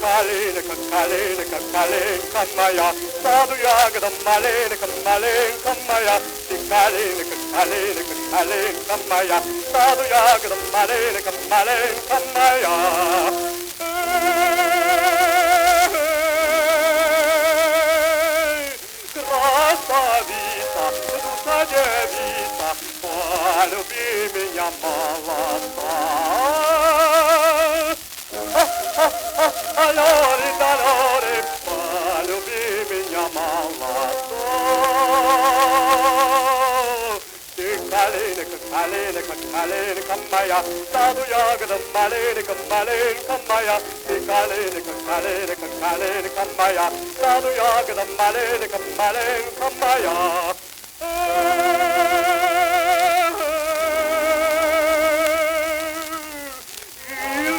Калинка, калинка, калинка моя, саду ягода маленька, маленька моя. Ты калинка, калинка, калинка моя, саду ягода маленька, маленька моя. Красавица, душа девица, полюби меня, молодца. Алёре, алёре, полюби меня, молодца. Ты калинка, калинка, калинка моя, саду ягода маленька, маленька моя. Ты калинка, калинка, калинка моя, саду ягода маленька, маленька моя.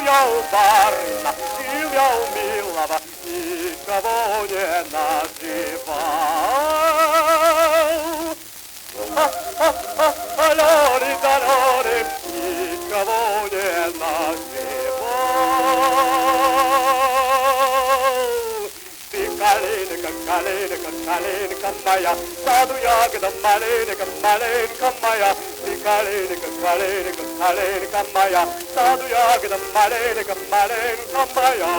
Я у барна, я у милого, никого не называл. Алёре, алёре, никого не называл. Ты калинка, калинка, калинка моя, саду ягода маленька, маленька моя. Ты калинка, калинка, калинка моя, саду ягода маленька, маленька моя.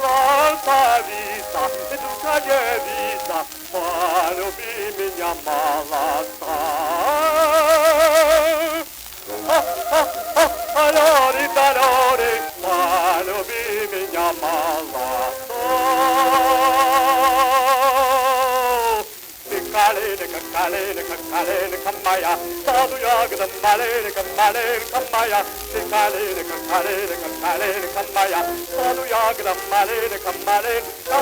Красавица, душа девица, полюби меня, молодца. Алёре, алёре, полюби меня, молодца. Ты калинка, калинка, калинка моя, саду ягода маленька, маленька моя. Ты калинка, калинка, калинка моя, саду ягода маленька, маленька